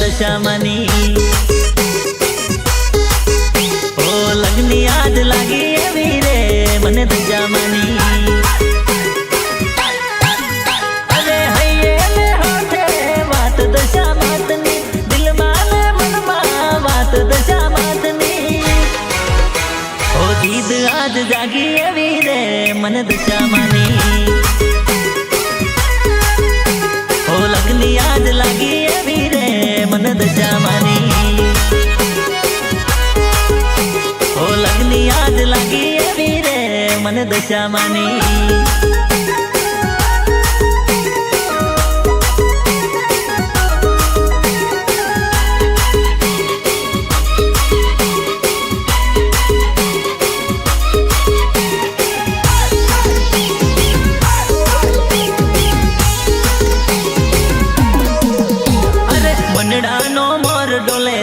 દશામાની ઓ લગની આજ લાગી એવી રે મને દશામાની અરે હૈયે ને હોઠે વાત દશામાતની દિલમાં ને મનમાં વાત દશામાતની ઓ દીદ આજ જાગી એવી રે મને દશામાની ઓ લગની આજ લાગી એવી રે મને દશામાની ઓ લગની આજ લાગી એવી રે મને દશામાની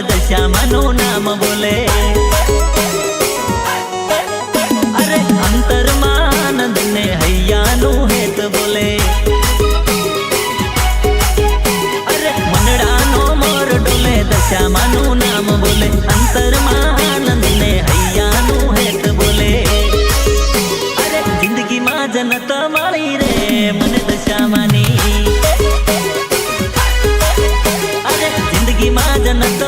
દશામાનું નામ બોલે અરે અંતરમાં આનંદ ને હૈયાનું હેત બોલે અરે મનડાનો મોર ડોલે દશામાનું નામ બોલે અંતરમાં આનંદ ને હૈયાનું હેત બોલે અરે જિંદગીમાં જનત મળી રે મને દશામાની અરે જિંદગીમાં જનત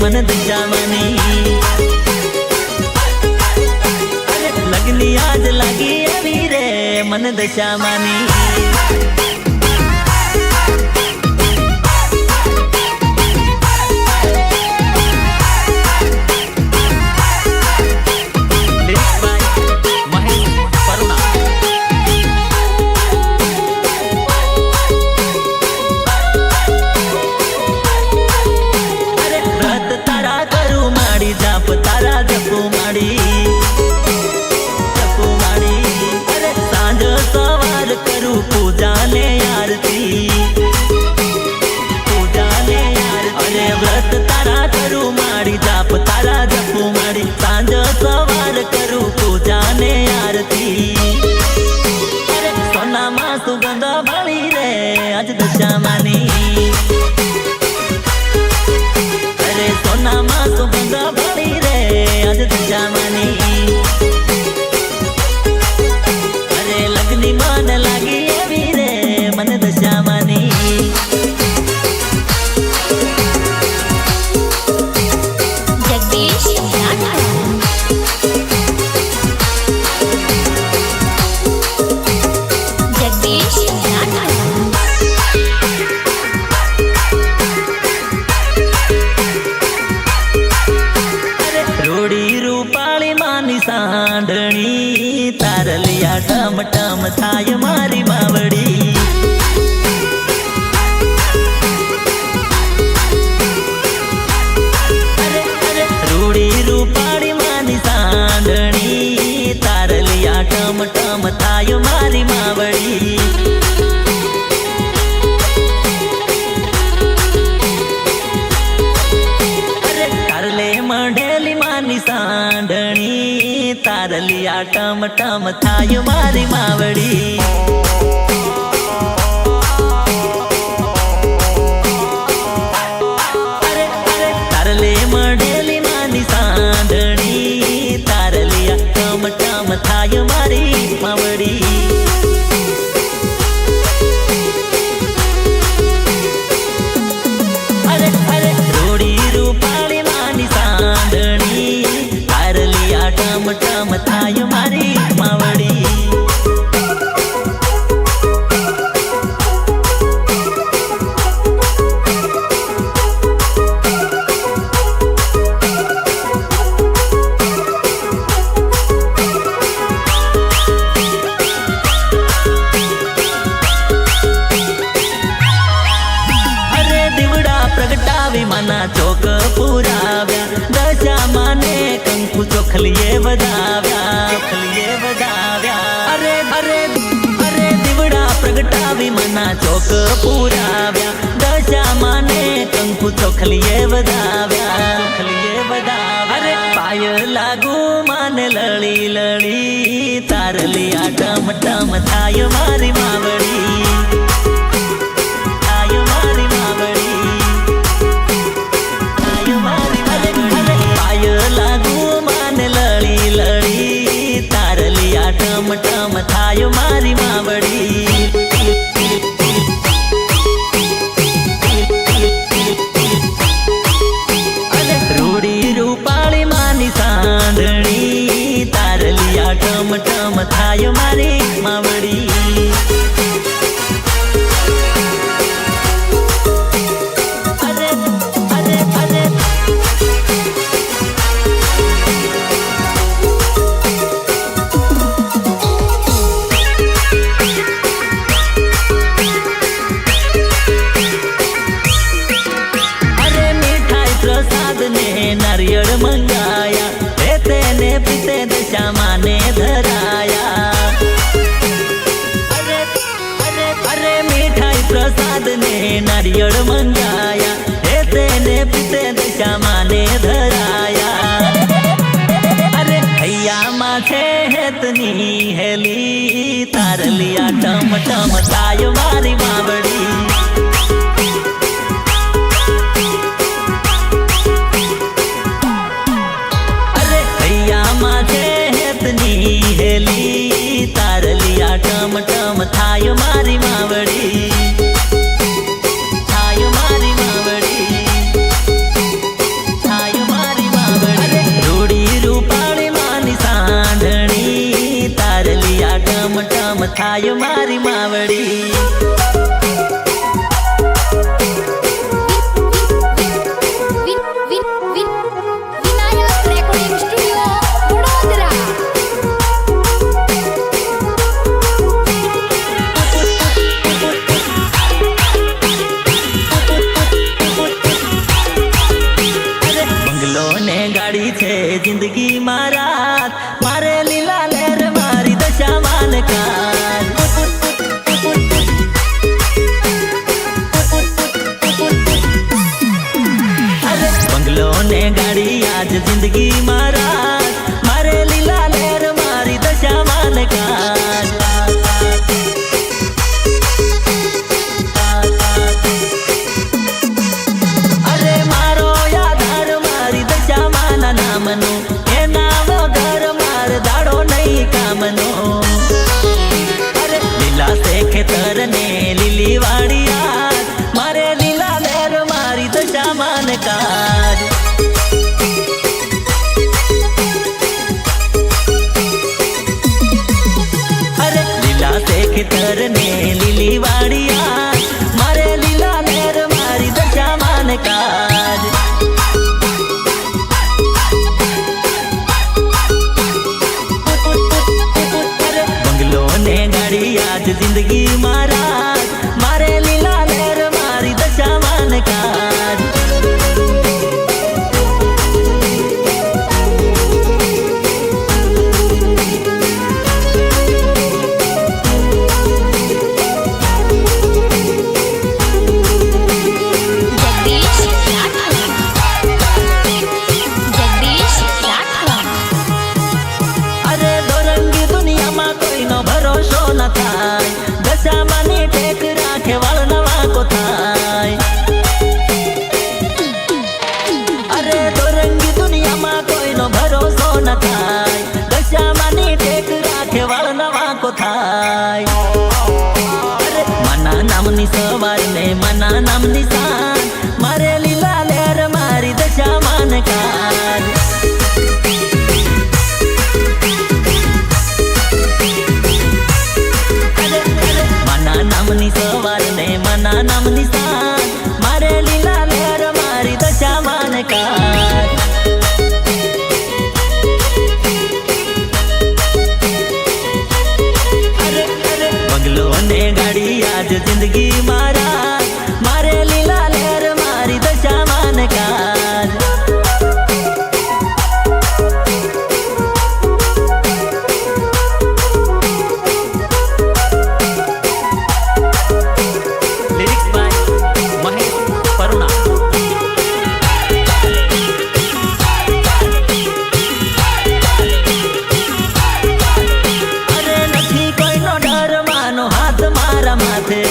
मन दशामानी अरे लगनी आज लागी एवी रे मन दशामानी पूजा ने आरती अरे व्रत तारा करू माड़ी जाप तारा जपू माड़ी सांज सवार करू पूजा ने आरती अरे सोना मां सुगंध भली रे आज दशामानी अरे सोना मां सुगंध भली रे आज दशामानी अरे लगनी मन लागी मन दशामानी जगदीश जगदीश रोड़ी रूपाली मानी सांडणी तारलिया टम टम थाय मारी मावड़ी रूपाड़ी मानी सांडणी तारलिया टम टम थाय मारी मावड़ी अरे तारले मंडेली मानी सांडणी तारलिया टम टम थाय मारी मावड़ी थाय मारी मावड़ी अरे अरे रोड़ी रूपाली मानी सांडणी तारलिया टम टम थाय मारी मावड़ी मना चौक पुराव्या दशामाने कंकु चोखलिए बजाव्या अरे अरे अरे दिवड़ा प्रगटावी मना चौक पुराव्या दशामाने कंकु चोखलिए बजाव्या अरे पाय लागू मान लड़ी लड़ी तारलिया टम टम थाय मारी मावड़ी थाय मारी मावड़ी ટમ ટમ થાય મારી માવડી नारियल मंगाया रहते ने पीते दशा माने धराया अरे अरे अरे मिठाई प्रसाद ने नारियल मंगाया रहते ने पीते दशा माने धराया अरे भैया माथे हेतनी हेली तार लिया टम टम थाय मारी मावड़ी तार लिया टम टम थाय मारी मावड़ी थाय मारी मावड़ी थाय मारी मावड़ी रूड़ी रूपाणी मानी सांढणी तार लिया टम टम थाय मारी मावड़ी जिंदगी मारा मारे लीला लहर मारी दशा मान कार बंगलो ने गाड़ी आज जिंदगी मारा मारे लीला लहर मारी दशा मान कार अरे मारो यादार मारी दशा माना नामनो अरे लीला से खेतर ने लीली वाड़ी आज मारे लीला लहर मारी दशा मान काज अरे लीला से खेतर ने लीली वाड़ी आज मारे लीला लहर मारी दशा मान काज आज जिंदगी मारा मारे लीला लहर मारी दशा मान काज अरे दोरंगी दुनिया में कोई नो भरोसो न थाय दशा मानी टेक राखे वाल नवा को थाय अरे दोरंगी दुनिया में कोई नो भरोसो न थाय दशा मानी टेक राखे वाल नवा को थाय अरे मना नामनी सवार ने मना नाम निशान मारे लीला लहर मारी दशा मान कार नामनी सवार ने मना नाम निशान मारे लीला लहर मारी दशा मान कार बंगलो ने गाड़ी आज जिंदगी मारा मारे लीला लहर मारी दशा मान कार माथे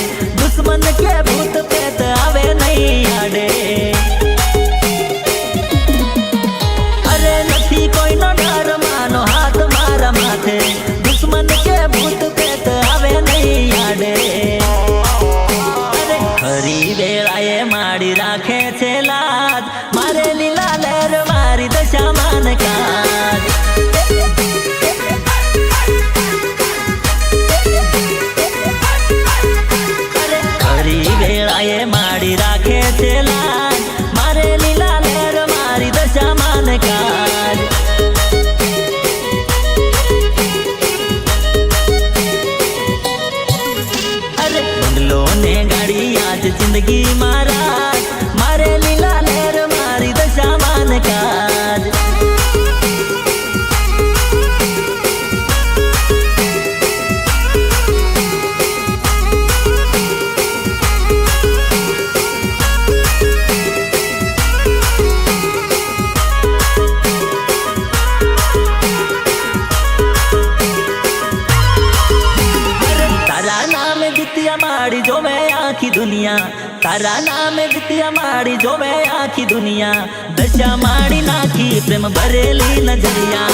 माड़ी जोवे आखी दुनिया तारा नाम दितिया माड़ी जोवे आखी दुनिया दशा माड़ी नाखी प्रेम भरेली नजरिया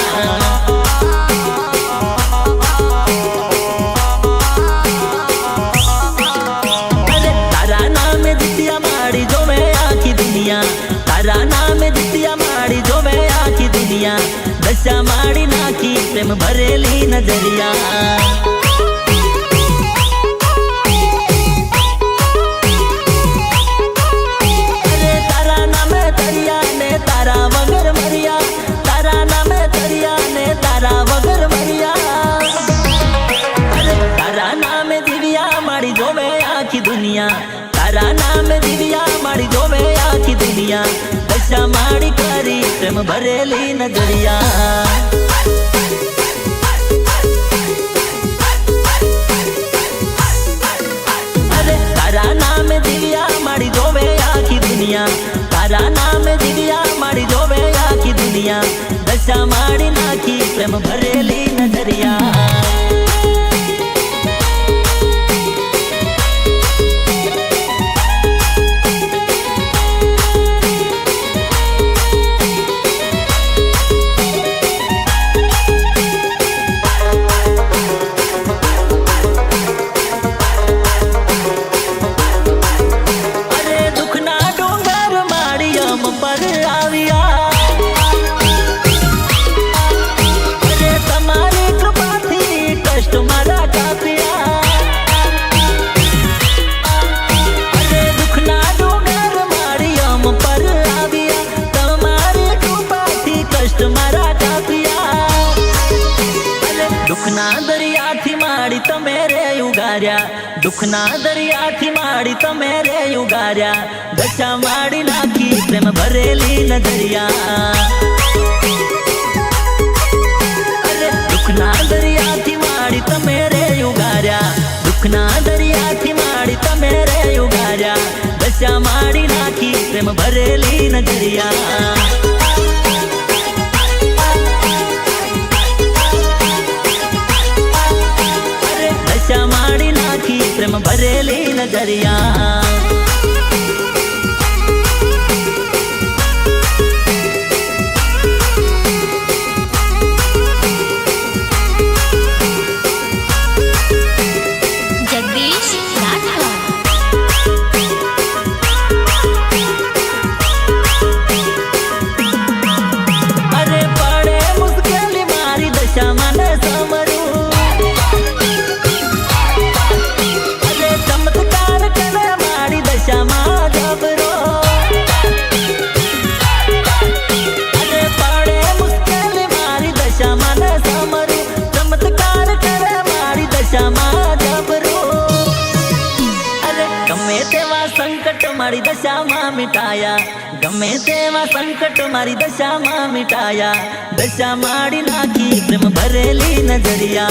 अरे तारा नाम दितिया माड़ी जोवे आखी दुनिया तारा नाम दितिया माड़ी जोवे आखी दुनिया दशा माड़ी नाखी प्रेम भरेली नजरिया दुनिया तारा नाम दिव्या माड़ी जोवे आखी दुनिया दशा माड़ी करी प्रेम भरेली नजरिया अरे तारा नाम दिव्या माड़ी जोवे आखी दुनिया तारा नाम दिव्या माड़ी जोवे आखी दुनिया दशा माड़ी नाखी प्रेम भरेली नजरिया दुखना दरिया थी माड़ी तो मेरे युगार्या दशा माड़ी नाखी प्रेम भरेली नजरिया अरे दुखना दरिया थी माड़ी तो मेरे युगार्या दुखना दरिया थी माड़ी तो मेरे युगार्या दशा माड़ी नाखी प्रेम भरेली नजरिया दशा माड़ी नाखी प्रेम भरेली नजरिया जगदीश राठौर अरे पड़े मुश्किल मारी दशा मन समरू संकट मारी दशा मां मिटाया गमे तेवा संकट मारी दशा मां मिटाया दशा माड़ी नाखी प्रेम भरेली नजरिया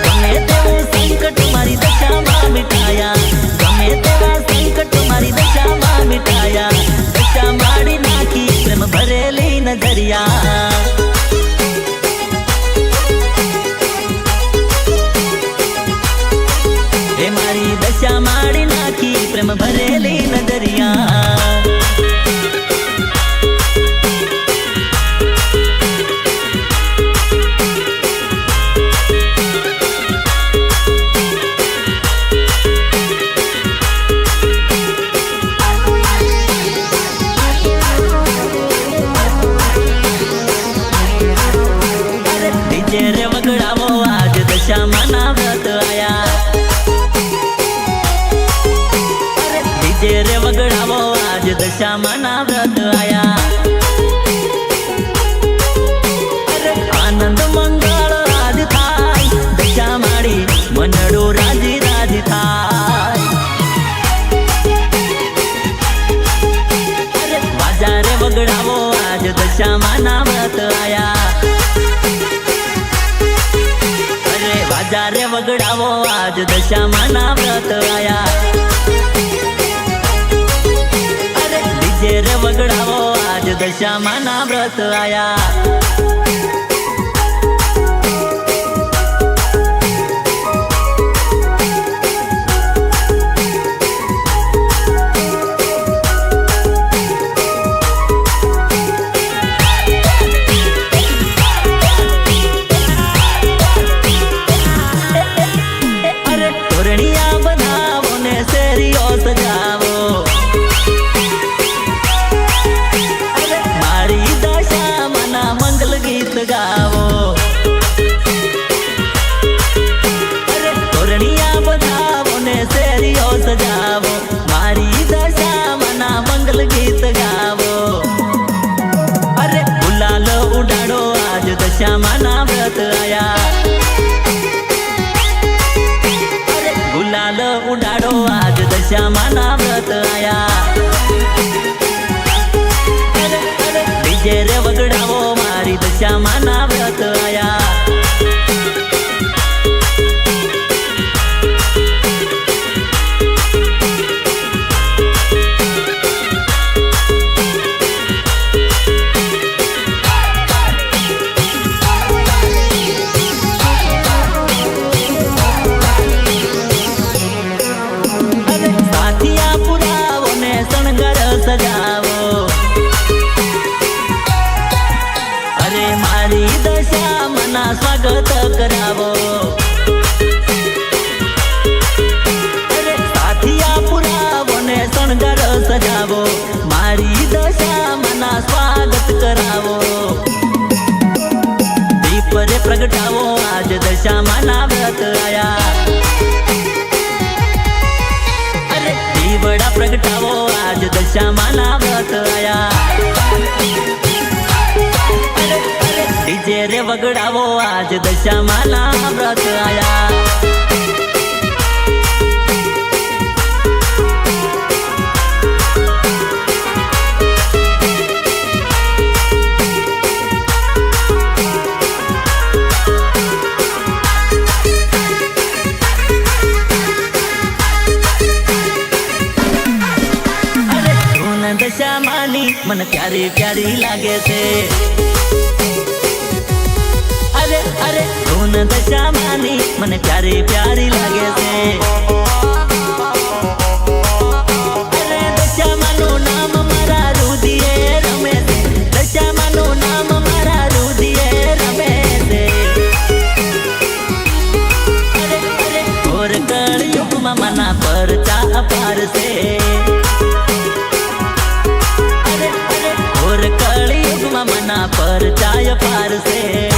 गमे तेवा संकट मारी दशा मां मिटाया गमे तेवा संकट मारी दशा मां मिटाया दशा माड़ी नाखी प्रेम भरेली नजरिया दशा माड़ी नाखी प्रेम भरेली नजरिया डीजे रे वगड़ावो आज दशा माना व्रत आया रे वगड़ावो आज दशा माना व्रत आया अरे आनंद मंगल राज थाय दशा माड़ी मनडो राजी राजी थाय अरे बाजा रे वगड़ावो आज दशा माना व्रत आया अरे बाजा रे वगड़ावो आज दशा माना व्रत आया रे वगड़ावो आज દશામાના વ્રત આયા સજાવો મારી દશામાના મંગલ ગીત ગાવો અરે ગુલાલ ઉડાડો આજ દશામાના વ્રત આયા અરે ગુલાલ ઉડાડો આજ દશામાના વ્રત આયા ડીજે રે વગડાવો મારી દશામાના વ્રત આયા સજાવો અરે મારી દશામાના સ્વાગત કરાવો અરે સાથિયા પુરાવો ને શણગાર સજાવો મારી દશામાના સ્વાગત કરાવો દીપ રે પ્રગટાવો આજ દશામાના વ્રત આયા અરે દીવડા પ્રગટાવો આજ દશામાના વ્રત આયા ડીજે રે વગડાવો આજ દશામાના વ્રત આયા દશામાની મને પ્યારી પ્યારી લાગે છે અરે અરે ધૂન દશામાની મને પ્યારી પ્યારી લાગે છે અરે દશામાનું નામ મારા રુધિરે રમે છે દશામાનું નામ મારા રુધિરે રમે છે અરે અરે ઘોર કળયુગમાં મના પરચા અપાર છે કળિયુગમાં મના પરચાય પારસે